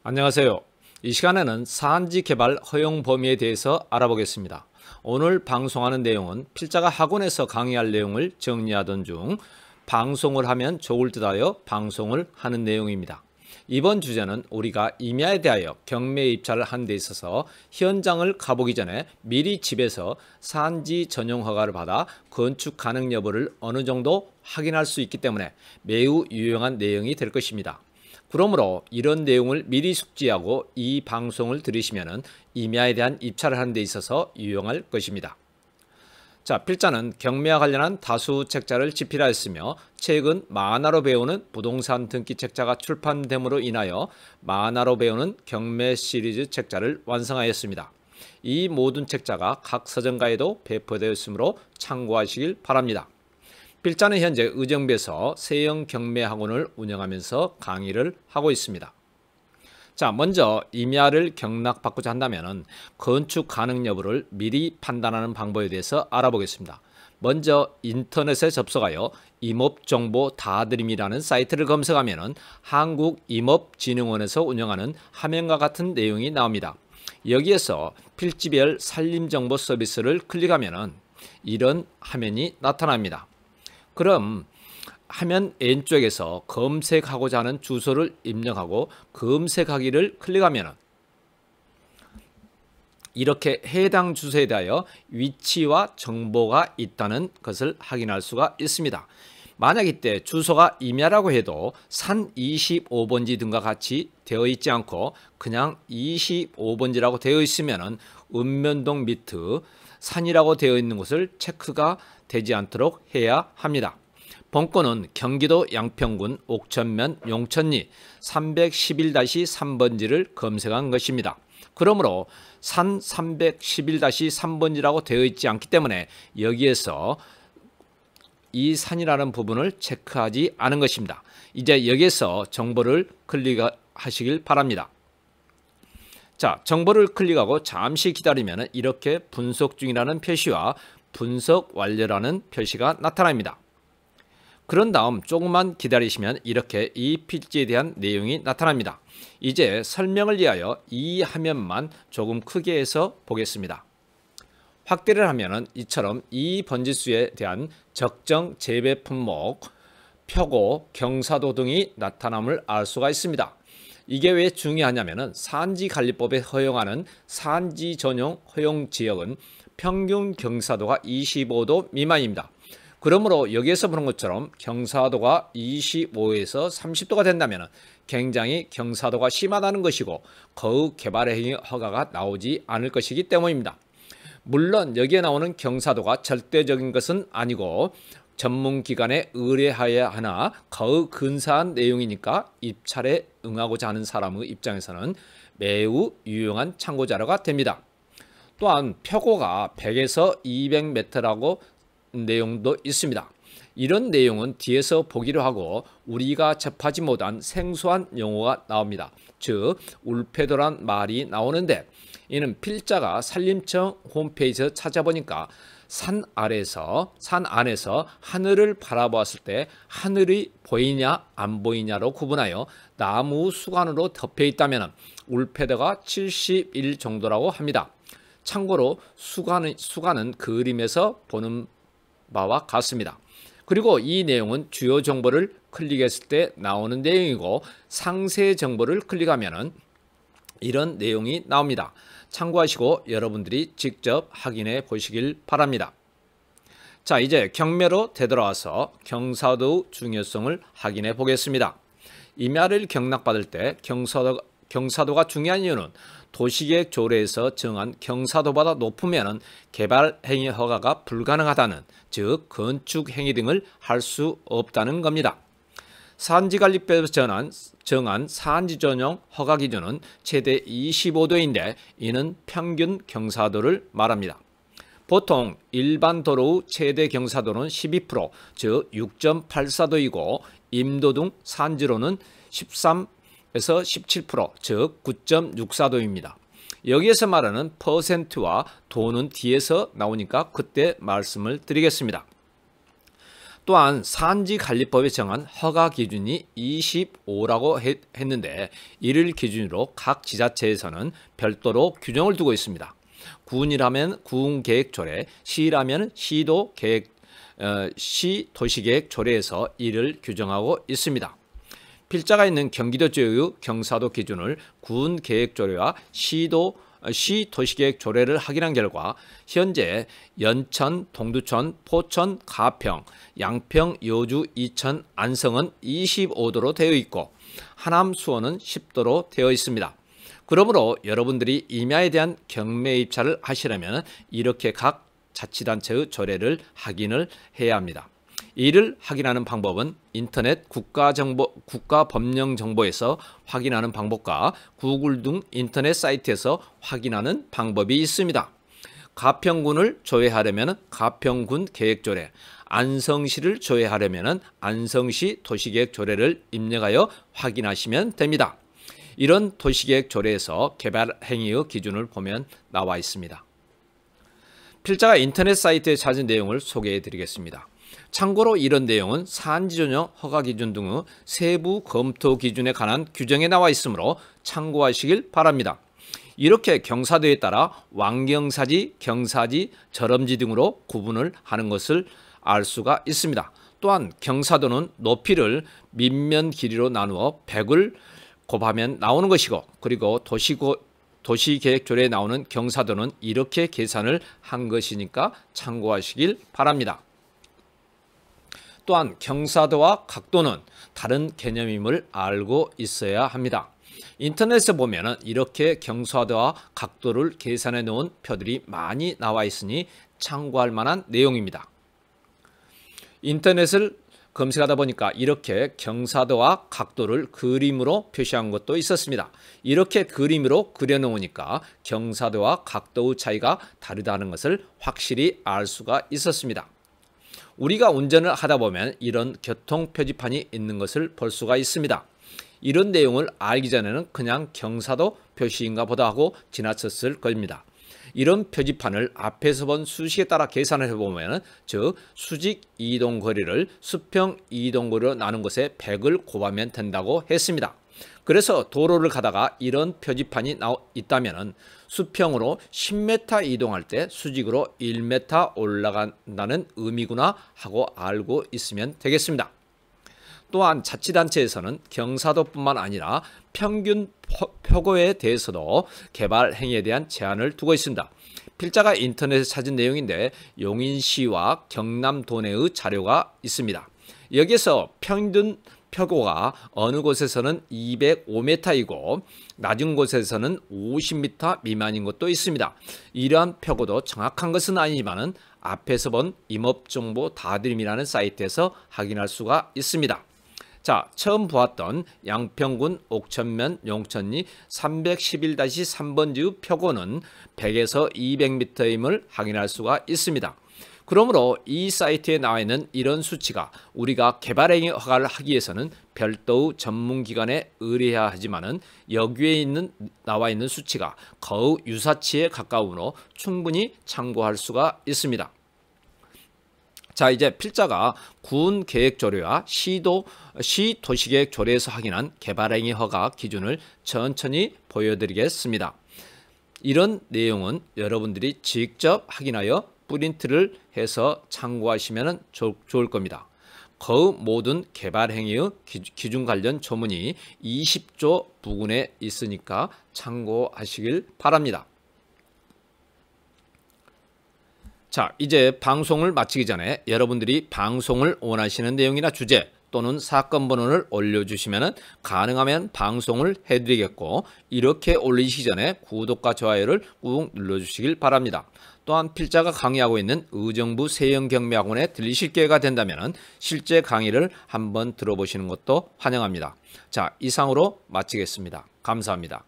안녕하세요. 이 시간에는 사안지 개발 허용 범위에 대해서 알아보겠습니다. 오늘 방송하는 내용은 필자가 학원에서 강의할 내용을 정리하던 중 방송을 하면 좋을 듯 하여 방송을 하는 내용입니다. 이번 주제는 우리가 임야에 대하여 경매 입찰을 하는 데 있어서 현장을 가보기 전에 미리 집에서 사안지 전용 허가를 받아 건축 가능 여부를 어느 정도 확인할 수 있기 때문에 매우 유용한 내용이 될 것입니다. 그러므로 이런 내용을 미리 숙지하고 이 방송을 들으시면 임야에 대한 입찰을 하는 데 있어서 유용할 것입니다. 자, 필자는 경매와 관련한 다수 책자를 집필하였으며 최근 만화로 배우는 부동산 등기 책자가 출판됨으로 인하여 만화로 배우는 경매 시리즈 책자를 완성하였습니다. 이 모든 책자가 각 서점가에도 배포되었으므로 참고하시길 바랍니다. 필자는 현재 의정부에서 세영 경매 학원을 운영하면서 강의를 하고 있습니다. 자, 먼저 임야를 경락받고자 한다면 건축 가능 여부를 미리 판단하는 방법에 대해서 알아보겠습니다. 먼저 인터넷에 접속하여 임업정보 다드림이라는 사이트를 검색하면 한국임업진흥원에서 운영하는 화면과 같은 내용이 나옵니다. 여기에서 필지별 산림정보 서비스를 클릭하면 이런 화면이 나타납니다. 그럼 화면 왼쪽에서 검색하고자 하는 주소를 입력하고 검색하기를 클릭하면 이렇게 해당 주소에 대하여 위치와 정보가 있다는 것을 확인할 수가 있습니다. 만약 이때 주소가 임야라고 해도 산 25번지 등과 같이 되어 있지 않고 그냥 25번지라고 되어 있으면 읍면동 미트 산이라고 되어 있는 곳을 체크가 되지 않도록 해야 합니다. 본건은 경기도 양평군 옥천면 용천리 311-3번지를 검색한 것입니다. 그러므로 산 311-3번지라고 되어 있지 않기 때문에 여기에서 이 산이라는 부분을 체크하지 않은 것입니다. 이제 여기에서 정보를 클릭하시길 바랍니다. 자, 정보를 클릭하고 잠시 기다리면 이렇게 분석 중이라는 표시와 분석 완료라는 표시가 나타납니다. 그런 다음 조금만 기다리시면 이렇게 이 필지에 대한 내용이 나타납니다. 이제 설명을 위하여 이 화면만 조금 크게 해서 보겠습니다. 확대를 하면 이처럼 이 번지수에 대한 적정 재배 품목, 표고, 경사도 등이 나타남을 알 수가 있습니다. 이게 왜 중요하냐면 산지관리법에 허용하는 산지 전용 허용 지역은 평균 경사도가 25도 미만입니다. 그러므로 여기에서 보는 것처럼 경사도가 25에서 30도가 된다면 굉장히 경사도가 심하다는 것이고 거의 개발행위 허가가 나오지 않을 것이기 때문입니다. 물론 여기에 나오는 경사도가 절대적인 것은 아니고 전문기관에 의뢰해야 하나 거의 근사한 내용이니까 입찰에 응하고자 하는 사람의 입장에서는 매우 유용한 참고자료가 됩니다. 또한 표고가 100에서 200m라고 내용도 있습니다. 이런 내용은 뒤에서 보기로 하고 우리가 접하지 못한 생소한 용어가 나옵니다. 즉 울패도란 말이 나오는데 이는 필자가 산림청 홈페이지에서 찾아보니까 산 안에서 하늘을 바라보았을 때 하늘이 보이냐 안 보이냐로 구분하여 나무 수관으로 덮여 있다면 울패도가 71 정도라고 합니다. 참고로 수관은 그림에서 보는 바와 같습니다. 그리고 이 내용은 주요 정보를 클릭했을 때 나오는 내용이고 상세 정보를 클릭하면 이런 내용이 나옵니다. 참고하시고 여러분들이 직접 확인해 보시길 바랍니다. 자, 이제 경매로 되돌아와서 경사도 중요성을 확인해 보겠습니다. 임야를 경락받을 때 경사도가 중요한 이유는 도시계획 조례에서 정한 경사도보다 높으면 개발행위 허가가 불가능하다는 즉 건축행위 등을 할 수 없다는 겁니다. 산지관리법에서 정한 산지 전용 허가 기준은 최대 25도인데 이는 평균 경사도를 말합니다. 보통 일반 도로의 최대 경사도는 12%, 즉 6.84도이고 임도 등 산지로는 13에서 17%, 즉 9.64도입니다. 여기에서 말하는 퍼센트와 도는 뒤에서 나오니까 그때 말씀을 드리겠습니다. 또한 산지관리법에 정한 허가 기준이 25라고 했는데 이를 기준으로 각 지자체에서는 별도로 규정을 두고 있습니다. 군이라면 군계획조례, 시라면 시도시계획조례에서 이를 규정하고 있습니다. 필자가 있는 경기도지의 경사도 기준을 군계획조례와 시도시계획조례를 확인한 결과 현재 연천, 동두천, 포천, 가평, 양평, 여주, 이천, 안성은 25도로 되어 있고 하남, 수원은 10도로 되어 있습니다. 그러므로 여러분들이 임야에 대한 경매입찰을 하시려면 이렇게 각 자치단체의 조례를 확인을 해야 합니다. 이를 확인하는 방법은 인터넷 국가법령정보에서 확인하는 방법과 구글 등 인터넷 사이트에서 확인하는 방법이 있습니다. 가평군을 조회하려면 가평군 계획조례, 안성시를 조회하려면 안성시 도시계획조례를 입력하여 확인하시면 됩니다. 이런 도시계획조례에서 개발행위의 기준을 보면 나와 있습니다. 필자가 인터넷 사이트에 찾은 내용을 소개해 드리겠습니다. 참고로 이런 내용은 산지전용 허가기준 등의 세부 검토 기준에 관한 규정에 나와 있으므로 참고하시길 바랍니다. 이렇게 경사도에 따라 왕경사지, 경사지, 절엄지 등으로 구분을 하는 것을 알 수가 있습니다. 또한 경사도는 높이를 밑면 길이로 나누어 100을 곱하면 나오는 것이고, 그리고 도시계획조례에 나오는 경사도는 이렇게 계산을 한 것이니까 참고하시길 바랍니다. 또한 경사도와 각도는 다른 개념임을 알고 있어야 합니다. 인터넷에 보면 이렇게 경사도와 각도를 계산해 놓은 표들이 많이 나와 있으니 참고할 만한 내용입니다. 인터넷을 검색하다 보니까 이렇게 경사도와 각도를 그림으로 표시한 것도 있었습니다. 이렇게 그림으로 그려놓으니까 경사도와 각도의 차이가 다르다는 것을 확실히 알 수가 있었습니다. 우리가 운전을 하다 보면 이런 교통 표지판이 있는 것을 볼 수가 있습니다. 이런 내용을 알기 전에는 그냥 경사도 표시인가 보다 하고 지나쳤을 겁니다. 이런 표지판을 앞에서 본 수식에 따라 계산을 해보면, 즉 수직 이동거리를 수평 이동거리로 나눈 것에 100을 곱하면 된다고 했습니다. 그래서 도로를 가다가 이런 표지판이 있다면 수평으로 10m 이동할 때 수직으로 1m 올라간다는 의미구나 하고 알고 있으면 되겠습니다. 또한 자치단체에서는 경사도뿐만 아니라 평균 표고에 대해서도 개발 행위에 대한 제한을 두고 있습니다. 필자가 인터넷에 찾은 내용인데 용인시와 경남도내의 자료가 있습니다. 여기에서 평균 표고가 어느 곳에서는 205m이고 낮은 곳에서는 50m 미만인 것도 있습니다. 이러한 표고도 정확한 것은 아니지만 앞에서 본 임업정보 다드림이라는 사이트에서 확인할 수가 있습니다. 자, 처음 보았던 양평군 옥천면 용천리 311-3번지의 표고는 100에서 200m임을 확인할 수가 있습니다. 그러므로 이 사이트에 나와 있는 이런 수치가 우리가 개발행위 허가를 하기 위해서는 별도의 전문기관에 의뢰해야 하지만은 여기에 나와 있는 수치가 거의 유사치에 가까우므로 충분히 참고할 수가 있습니다. 자, 이제 필자가 군계획조례와 시도시계획조례에서 확인한 개발행위 허가 기준을 천천히 보여드리겠습니다. 이런 내용은 여러분들이 직접 확인하여 프린트를 해서 참고하시면 좋을 겁니다. 거의 모든 개발행위의 기준 관련 조문이 20조 부근에 있으니까 참고하시길 바랍니다. 자, 이제 방송을 마치기 전에 여러분들이 방송을 원하시는 내용이나 주제 또는 사건 번호를 올려주시면 가능하면 방송을 해드리겠고, 이렇게 올리시기 전에 구독과 좋아요를 꾹 눌러주시길 바랍니다. 또한 필자가 강의하고 있는 의정부 세영경매학원에 들리실 기회가 된다면 실제 강의를 한번 들어보시는 것도 환영합니다. 자, 이상으로 마치겠습니다. 감사합니다.